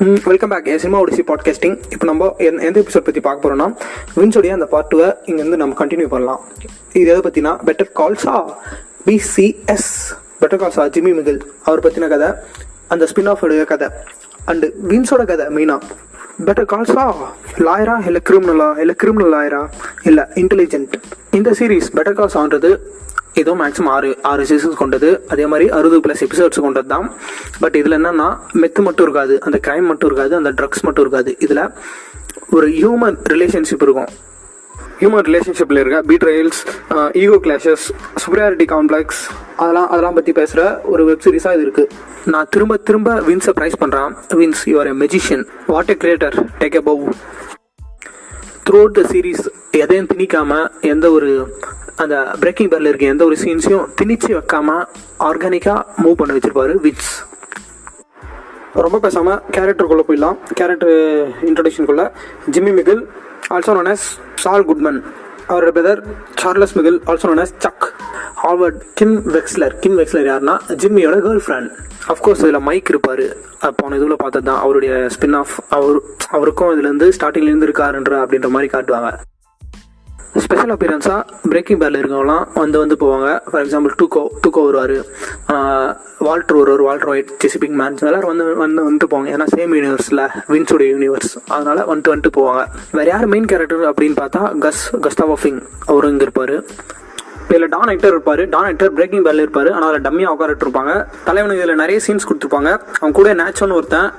Welcome back cinema odyssey podcasting. இப்போ நம்ம எந்த எபிசோட் பற்றி பார்க்க போகிறோம்னா, வின்ஸோடைய அந்த பார்ட் 2 இங்கேருந்து நம்ம கண்டினியூ பண்ணலாம். இது எதை பற்றினா, better Khalsa BCS, better Khalsa Jimmy மிகில் அவர் பற்றின கதை, அந்த ஸ்பின் ஆஃபோடைய கதை அண்டு வின்ஸோட கதை. மெயினாக பெட்டர் கால்ஸா லாயரா இல்லை கிரிமினல் லாயரா இல்லை இன்டெலிஜென்ட். இந்த சீரீஸ் பெட்டர் கால்ஸ் ஆன்றது ஏதோ மேக்ஸிமம் ஆறு சீசன்ஸ் கொண்டது, அதே மாதிரி 60+ எபிசோட்ஸ் கொண்டது தான். பட் இதில் என்னென்னா மெத்து மட்டும் இருக்காது, அந்த கிரைம் மட்டும் இருக்காது, அந்த ட்ரக்ஸ் மட்டும் இருக்காது. இதில் ஒரு ஹியூமன் ரிலேஷன்ஷிப் இருக்கும். ஹியூமன் ரிலேஷன்ஷிப்பில் இருக்க பீட்ரையல்ஸ், ஈகோ கிளாஷஸ், சுப்பீரியாரிட்டி காம்ப்ளெக்ஸ், அதெல்லாம் பற்றி பேசுகிற ஒரு வெப் சீரிஸாக இது இருக்குது. நான் திரும்ப வின்ஸை ப்ரைஸ் பண்ணுறேன். Vince, you are a magician, what a creator, take a bow. Throughout the series எதையும் திணிக்காமல், எந்த ஒரு அந்த பிரேக்கிங் பேட்ல இருக்க எந்த ஒரு சீன்ஸையும் திணிச்சு வைக்காம ஆர்கானிக்காக மூவ் பண்ண வச்சிருப்பாரு வின்ஸ். ரொம்ப பேசாமல் கேரக்டருக்குள்ளே போயிடலாம். கேரக்டர் இன்ட்ரடக்ஷனுக்குள்ள Jimmy McGill, also known as Saul Goodman, அவரோட brother Charles McGill, also known as Chuck. Harvard Kim Wexler யாருன்னா ஜிம்மியோட கேர்ள் ஃப்ரெண்ட். அஃப்கோர்ஸ் இதில் மைக் இருப்பார். போன இதில் பார்த்தது தான் அவருடைய ஸ்பின் ஆஃப். அவருக்கும் இதுலேருந்து ஸ்டார்டிங்லேருந்து இருக்காருன்ற அப்படின்ற மாதிரி காட்டுவாங்க. ஸ்பெஷல் அப்பியரன்ஸாக பிரேக்கிங் பேட்ல இருக்கவங்களாம் வந்து போவாங்க. ஃபார் எக்ஸாம்பிள் டூகோ வருவார், வால்டர் ஒயிட், ஜெசிபிக் மேன்ஸ், எல்லாரும் வந்துட்டு போவாங்க. ஏன்னா சேம் யூனிவர்ஸில் வின்ஸோட யூனிவர்ஸ், அதனால வந்துட்டு போவாங்க. வேறு யார் மெயின் கேரக்டர் அப்படின்னு பார்த்தா கஸ்டாவோ ஃபிங், அவரும் இங்கே இருப்பார். இதில் டான் ஆக்டர் இருப்பார். டான் ஆக்டர் பிரேக்கிங் பேட்ல இருப்பார், ஆனால் அதில் டம்மியாக உட்காரிட்டு இருப்பாங்க. தலைவனுக்கு இதில் நிறைய சீன்ஸ் கொடுத்துருப்பாங்க. அவன் கூட நேச்சோன்னு ஒருத்தன்,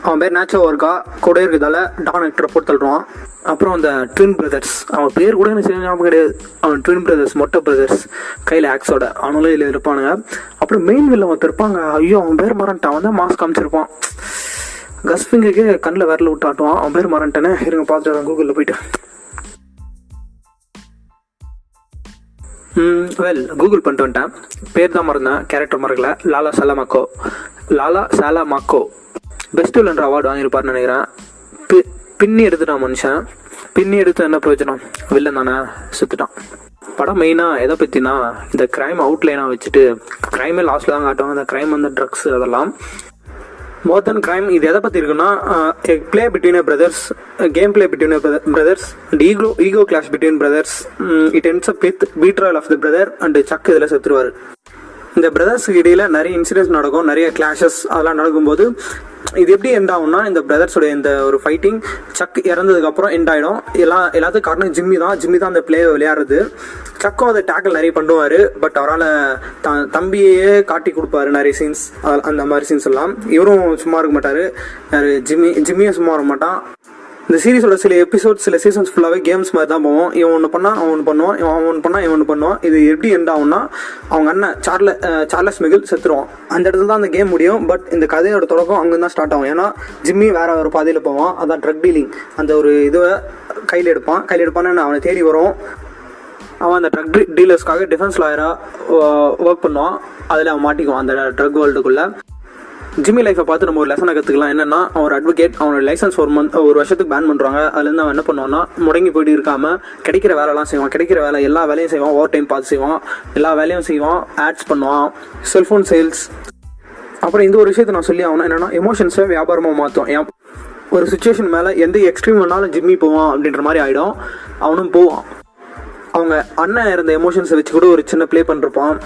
அவன் பேர் நேச்சோ இருக்கா, கூட இருக்கிறதால டான் ஆக்டரை போட்டு தள்ளுவான். அப்புறம் அந்த ட்வின் பிரதர்ஸ், அவன் பேர் கூட எனக்கு ஞாபகம் கிடையாது. அவன் ட்வின் பிரதர்ஸ், மொட்டை பிரதர்ஸ், கையில் ஆக்ஸோட, அவனும் இதில் இருப்பானுங்க. அப்புறம் மெயின் வில்ல ஒருத்தர் இருப்பாங்க. ஐயோ, அவன் பேர் மறந்துட்டான். அவன் தான் மாஸ்க் காமிச்சிருப்பான். கஸ்பிங்குக்கு கண்ணில் விரல விட்டாட்டுவான். அவன் பேர் மறந்துட்டேன்னு இருங்க பார்த்துட்டு கூகுளில் போயிட்டு. கூகுள் பண்ணிட்டு வந்துட்டேன். பேர் தான் மறந்தேன், கேரக்டர் மறக்கல. லாலா சாலாமாக்கோ பெஸ்ட் வில்லன்ற அவார்டு வாங்கியிருப்பாருன்னு நினைக்கிறேன். பின்னி எடுத்துட்டான் மனுஷன். பின்னி எடுத்து என்ன பிரயோஜனம், வில்லன் தானே, சுத்துட்டான். படம் மெயினாக எதை பற்றினா, இந்த கிரைம் அவுட்லைனாக வச்சுட்டு கிரைமே லாஸ்ட்டில் தான் காட்டுவாங்க. அந்த கிரைம் வந்து ட்ரக்ஸ், அதெல்லாம் மோர் தென் கிரைம். இது எதை பற்றி இருக்குன்னா, play between brothers, game play between brothers and ego clash between brothers. It ends up with betrayal of the brother and Chuck இதில் செத்துருவார். இந்த பிரதர்ஸுக்கு இடையில் நிறைய இன்சிடென்ட்ஸ் நடக்கும், நிறைய கிளாஷஸ் அதெல்லாம் நடக்கும்போது இது எப்படி எண்ட் ஆகும்னா, இந்த பிரதர்ஸோட இந்த ஒரு ஃபைட்டிங் சக் இறந்ததுக்கப்புறம் எண்ட் ஆகிடும். எல்லாத்துக்கும் காரணம் ஜிம்மி தான் அந்த பிளே விளையாடுறது. சக்கும் அதை டேக்கிள் நிறைய பண்ணுவார். பட் அவரால் தம்பியே காட்டி கொடுப்பாரு நிறைய சீன்ஸ், அந்த மாதிரி சீன்ஸ் எல்லாம். இவரும் சும்மா இருக்க மாட்டார். ஜிம்மியும் சும்மா இருக்க மாட்டான். இந்த சீரீஸோட சில எபிசோட், சில சீசன்ஸ் ஃபுல்லாகவே கேம்ஸ் மாதிரி தான் போவோம். இவன் ஒன்று பண்ணால் அவன் ஒன்று பண்ணுவான், இவன் ஒன்று பண்ணால் இவன் ஒன்று பண்ணுவான். இது எப்படி எண்ட் ஆகும்னா, அவங்க அண்ணன் சார்லஸ் மிகில் செத்துருவான். அந்த இடத்துல தான் அந்த கேம் முடியும். பட் இந்த கதையோட தொடக்கம் அங்கே தான் ஸ்டார்ட் ஆகும். ஏன்னா ஜிம்மி வேற ஒரு பாதையில் போவான். அதான் ட்ரக் டீலிங், அந்த ஒரு இதுவை கையில் எடுப்பான்னு அவனை தேடி வரும். அவன் அந்த ட்ரக் டீலர்ஸ்க்காக டிஃபென்ஸ் லாயராக ஒர்க் பண்ணுவான். அதில் அவன் மாட்டிக்குவான் அந்த ட்ரக் வேர்ல்டுக்குள்ளே. ஜிம்மி லைஃப்பை பார்த்து நம்ம ஒரு லெசனை கற்றுக்கலாம். என்னென்னா, அவன் ஒரு அட்வொகேட், அவனோட லைசன்ஸ் ஒரு வருஷத்துக்கு பேன் பண்ணுறாங்க. அதுலேருந்து அவன் என்ன பண்ணுவான்னா, முடங்கி போயிட்டு இருக்காமல் கிடைக்கிற வேலைலாம் செய்வான். கிடைக்கிற வேலை எல்லா வேலையும் செய்வான். ஓவர் டைம் பார்த்து செய்வான், எல்லா வேலையும் செய்வான். ஆட்ஸ் பண்ணுவான், செல்ஃபோன் சேல்ஸ். அப்புறம் இந்த ஒரு விஷயத்தை நான் சொல்லி ஆகணும். என்னென்னா, எமோஷன்ஸை வியாபாரமாக மாற்றும். ஒரு சுச்சுவேஷன் மேலே எந்த எக்ஸ்ட்ரீம் வேணாலும் ஜிம்மி போவான் அப்படின்ற மாதிரி ஆகிடும். அவனும் போவான். அவங்க அண்ணன் இருந்த எமோஷன்ஸை வச்சு கூட ஒரு சின்ன ப்ளே பண்ணிருப்பான்,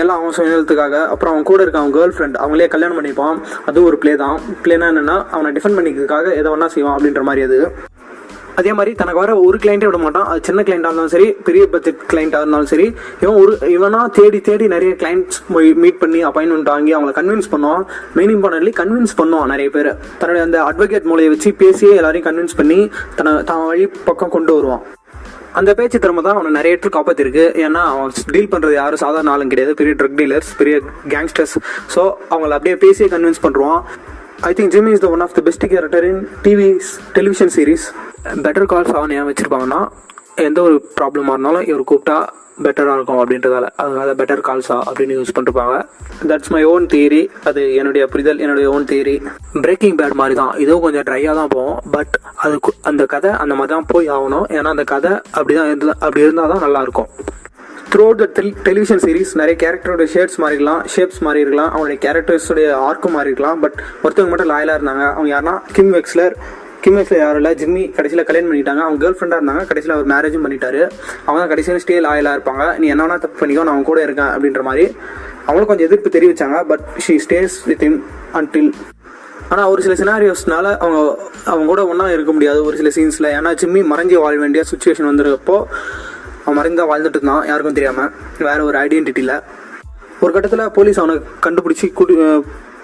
எல்லாம் அவன் சுயநலத்துக்காக. அப்புறம் அவன் கூட இருக்க அவன் கேர்ள் ஃப்ரெண்ட், அவங்களே கல்யாணம் பண்ணிப்பான். அதுவும் ஒரு ப்ளே தான். ப்ளேனா என்னென்னா, அவனை டிஃபெண்ட் பண்ணிக்கிறதுக்காக எதை வேணா செய்வான் அப்படின்ற மாதிரி. அதே மாதிரி தனக்கு வர ஒரு கிளைண்ட்டே விட மாட்டான். அது சின்ன கிளைண்ட்டாக இருந்தாலும் சரி, பெரிய பட்ஜெட் கிளைண்ட்டாக இருந்தாலும் சரி, இவனா தேடி நிறைய கிளைண்ட்ஸ் மீட் பண்ணி அப்பாயின்மெண்ட் வாங்கி அவங்களை கன்வின்ஸ் பண்ணுவான். மெயின் இம்பார்ட்டன்ட்லி கன்வின்ஸ் பண்ணுவான் நிறைய பேர். தன்னுடைய அந்த அட்வொகேட் மூலையை வச்சு பேசியே எல்லாரையும் கன்வின்ஸ் பண்ணி தான் வழி பக்கம் கொண்டு வருவான். அந்த பேச்சு திறமை தான் அவனை நிறைய இடத்துல காப்பாற்றிருக்கு. ஏன்னா அவன் டீல் பண்ணுறது யாரும் சாதாரண ஆளும் கிடையாது. பெரிய ட்ரக் டீலர்ஸ், பெரிய கேங்ஸ்டர்ஸ். ஸோ அவங்கள அப்படியே பேசியே கன்வின்ஸ் பண்ணுவான். I think Jimmy is the one of the best character in television series. Better calls அவன் ஏன் வச்சுருப்பாங்கன்னா, எந்த ஒரு ப்ராப்ளமாக இருந்தாலும் இவர் கூப்பிட்டா பெட்டராக இருக்கும் அப்படின்றதால, அதனால பெட்டர் கால்ஸா அப்படின்னு யூஸ் பண்ணிருப்பாங்க. That's my own theory. அது என்னுடைய புரிதல், என்னுடைய ஓன் தியரி. பிரேக்கிங் பேட் மாதிரி தான், இதுவும் கொஞ்சம் ட்ரையாக தான் போகும். பட் அந்த கதை அந்த மாதிரி தான் போய் ஆகணும். ஏன்னா அந்த கதை அப்படி இருந்தால் தான் நல்லாயிருக்கும். Through out the television series நிறைய கேரக்டரோட ஷேப்ஸ் மாறி இருக்கலாம், அவங்களுடைய கேரக்டர்ஸோடைய ஆர்க்கும் மாறி இருக்கலாம். பட் ஒருத்தவங்க மட்டும் லாயலாக இருந்தாங்க. அவங்க யாருன்னா கிம் வெக்ஸ்லர் யாரும் இல்லை, ஜிம்மி கடைசியில் கல்யாணம் பண்ணிட்டாங்க. அவங்க கேர்ள் ஃப்ரெண்டாக இருந்தாங்க, கடைசியில் அவர் மேரேஜும் பண்ணிட்டாரு. அவங்க தான் கடைசியில் ஸ்டே லாயலாக இருப்பாங்க. நீ என்ன தப்பு பண்ணிக்கோ, நான் அவங்க கூட இருக்கேன் அப்படின்ற மாதிரி அவங்களும் கொஞ்சம் எதிர்ப்பு தெரிவித்தாங்க. But she stays with him until. ஆனால் ஒரு சில சினாரியோஸ்னால அவங்க கூட ஒன்றா இருக்க முடியாது ஒரு சில சீன்ஸில். ஏன்னா ஜிம்மி மறைஞ்சி வாழ வேண்டிய சுச்சுவேஷன் வந்துருக்கப்போ அவன் மறைந்தா வாழ்ந்துட்டு இருந்தான், யாருக்கும் தெரியாமல், வேறு ஒரு ஐடென்டிட்டியில். ஒரு கட்டத்தில் போலீஸ் அவனை கண்டுபிடிச்சி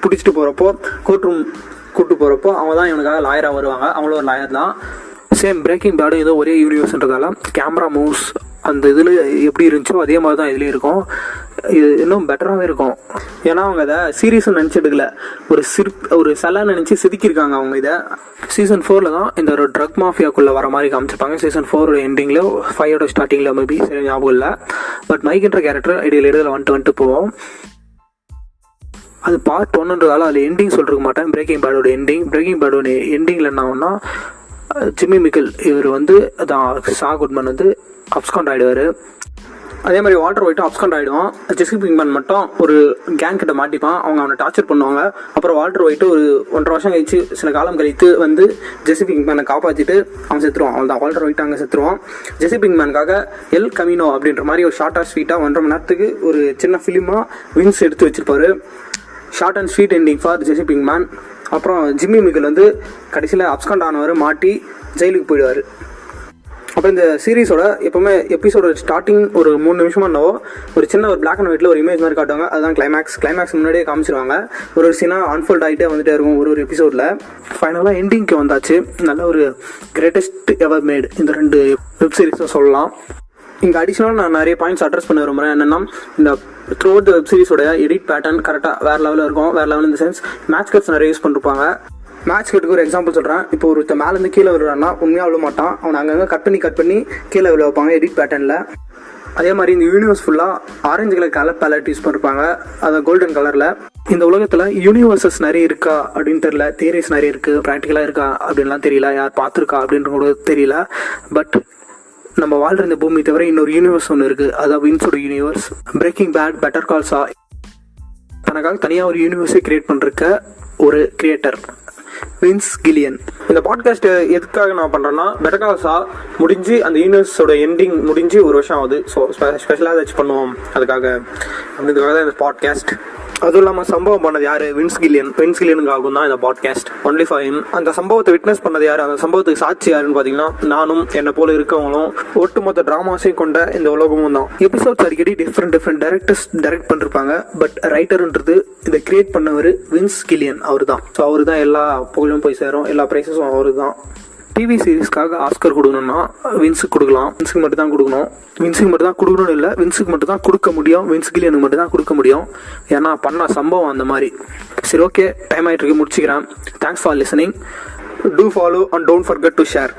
பிடிச்சிட்டு போகிறப்போ கோர்ட் ரூம் கூப்பிட்டு போகிறப்போ அவங்க தான் இவனுக்காக லாயராக வருவாங்க. அவங்களும் ஒரு லாயர் தான். சேம் பிரேக்கிங் பேடும் ஏதோ ஒரே யூனிவர்ஸ்ன்றதால கேமரா மூவ்ஸ் அந்த இதில் எப்படி இருந்துச்சோ அதே மாதிரி தான் இதுலேயும் இருக்கும். இது இன்னும் பெட்டராகவே இருக்கும். ஏன்னா அவங்க அதை சீரியஸும் நினச்சி எடுக்கல, ஒரு சிலை நினச்சி செதுக்கியிருக்காங்க. அவங்க இதை சீசன் 4 தான் இந்த ஒரு ட்ரக் மாஃபியாக்குள்ளே வர மாதிரி காமிச்சிருப்பாங்க. சீசன் 4 எண்டிங்கில் 5 ஸ்டார்டிங்கில் மேபி சரி ஞாபகம் இல்லை. பட் மைக்ன்ற கேரக்டர் இடையில வந்துட்டு போவோம். அது பார்ட் 1ன்றதால அதில் எண்டிங் சொல்லிருக்க மாட்டேன். பிரேக்கிங் பேடோட எண்டிங்கில் என்ன ஆகும்னா, ஜிம்மி மிக்கல் இவர் தான் சா குட்மன் அப்ஸ்காண்ட் ஆகிடுவார். அதே மாதிரி வால்டர் ஒயிட்டும் அப்ஸ்காண்ட் ஆகிடுவான். ஜெசி பிங்க்மேன் மட்டும் ஒரு கேங் கிட்ட மாட்டிப்பான். அவங்க அவனை டார்ச்சர் பண்ணுவாங்க. அப்புறம் வால்டர் ஒயிட்டு ஒரு 1.5 வருஷம் கழிச்சு சில காலம் கழித்து ஜெசி பிங்க்மேனை காப்பாற்றிட்டு அவன் செத்துருவான். அவள் தான் வால்டர் ஒயிட்டு அங்கே செத்துருவான். ஜெசி பிங்க்மேனுக்காக எல் கமினோ அப்படின்ற மாதிரி ஒரு ஷார்ட்டாக ஸ்வீட்டாக 1.5 மணி நேரத்துக்கு ஒரு சின்ன ஃபிலிமாக வின்ஸ் எடுத்து வச்சிருப்பாரு. Short and sweet ending for Jesse Pinkman. அப்புறம் ஜிம்மி மிக்கல் கடைசியில் அப்ஸ்காண்ட் ஆனவர் மாட்டி ஜெயிலுக்கு போயிடுவார். அப்புறம் இந்த சீரீஸோட எப்போவுமே எபிசோட ஸ்டார்டிங் ஒரு 3 நிமிஷமாக என்னவோ ஒரு சின்ன ஒரு பிளாக் அண்ட் ஒயிட்டில் ஒரு இமேஜ் மாதிரி காட்டுவாங்க. அதுதான் கிளைமேக்ஸ் முன்னாடியே காமிச்சிருவாங்க. ஒரு சீனாக அன்ஃபோல்ட் ஆகிட்டே வந்துட்டே இருக்கும் ஒரு எபிசோடில். ஃபைனலாக எண்டிங்க்கு வந்தாச்சு. நல்ல ஒரு கிரேட்டஸ்ட் எவர் மேட் இந்த 2 வெப் சீரிஸும் சொல்லலாம். இங்கே அடிஷ்னலாக நான் நிறைய பாயிண்ட்ஸ் அட்ரஸ் பண்ண விரும்புகிறேன். என்னென்னா, இந்த த்ரூ அவுட் த வெப் சீரிஸோட எடிட் பேட்டர்ன் கரெக்டாக வேறு லெவலில் இருக்கும். வேறு லெவல் இந்த சென்ஸ் மேட்ச் கட்ஸ் நிறைய யூஸ் பண்ணிருப்பாங்க. மேட்ச் கட்டுக்கு ஒரு எக்ஸாம்பிள் சொல்கிறேன். இப்போ ஒருத்த மேலேருந்து கீழே விழுறான்னா உண்மையாக விழ மாட்டான். அவனை அங்கங்கே கட் பண்ணி கீழே விழ வைப்பாங்க எடிட் பேட்டர்னில். அதே மாதிரி இந்த யூனிவர்ஸ் ஃபுல்லாக ஆரஞ்சு கலர் பேலட் யூஸ் பண்ணிருப்பாங்க, அதை கோல்டன் கலரில். இந்த உலகத்தில் யூனிவர்சஸ் நிறைய இருக்கா அப்படின்னு தெரியல, தியரிஸ் நிறைய இருக்குது, ப்ராக்டிக்கலாக இருக்கா அப்படின்லாம் தெரியல, யார் பார்த்துருக்கா அப்படின்ற கூட தெரியல. பட் நம்ம வாழ்கிற இந்த பூமி தவிர இன்னொரு யூனிவர்ஸ் ஒன்று இருக்குது, அதான் வின்ஸோட யூனிவர்ஸ். பிரேக்கிங் பேட், பெட்டர் கால் சா தனக்காக தனியாக ஒரு யூனிவர்ஸை கிரியேட் பண்ணுறக்க ஒரு கிரியேட்டர் வின்ஸ் கில்லியன். இந்த பாட்காஸ்ட் எதுக்காக நான் பண்ணுறேன்னா, பெட்டர் கால் சா முடிஞ்சு அந்த யூனிவர்ஸோட எண்டிங் முடிஞ்சு 1 வருஷம் ஆகுது. ஸோ ஸ்பெஷலாக ஏதாச்சும் பண்ணுவோம் அதுக்காக தான் இந்த பாட்காஸ்ட். அதுவும் இல்லாமல் சம்பவம் பண்ணது யார்? வின்ஸ் கில்லியனுக்கு ஆகும் தான் இந்த பாட்காஸ்ட். Only for him. அந்த சம்பவத்தை விட்னஸ் பண்ணது யார், அந்த சம்பவத்துக்கு சாட்சி யாருன்னு பார்த்தீங்கன்னா நானும் என்னை போல இருக்கவங்களும் ஒட்டுமொத்த டிராமாஸையும் கொண்ட இந்த உலகமும் தான். எபிசோட்ஸ் அடிக்கடி டிஃப்ரெண்ட் டைரக்டர்ஸ் டைரக்ட் பண்ணிருப்பாங்க. பட் ரைட்டர்ன்றது இதை கிரியேட் பண்ணவர் வின்ஸ் கில்லியன், அவர் தான். ஸோ அவர் தான் எல்லா புகழும் போய் சேரும், எல்லா ப்ரைஸஸும் அவர் தான். டிவி சீரிஸ்க்காக ஆஸ்கர் கொடுக்கணும்னா வின்ஸுக்கு கொடுக்கலாம். வின்ஸுக்கு மட்டும் தான் கொடுக்கணும். வின்ஸுக்கு மட்டும் தான் கொடுக்கணும்னு இல்லை, வின்ஸுக்கு மட்டும் தான் கொடுக்க முடியும். வின்ஸ் கில்லியனுக்கு மட்டும் தான் கொடுக்க முடியும். ஏன்னா பண்ண சம்பவம் அந்த மாதிரி. சரி, ஓகே, டைம் ஆகிட்டு இருக்கு, முடிச்சுக்கிறேன். Thanks for listening. Do follow and don't forget to share.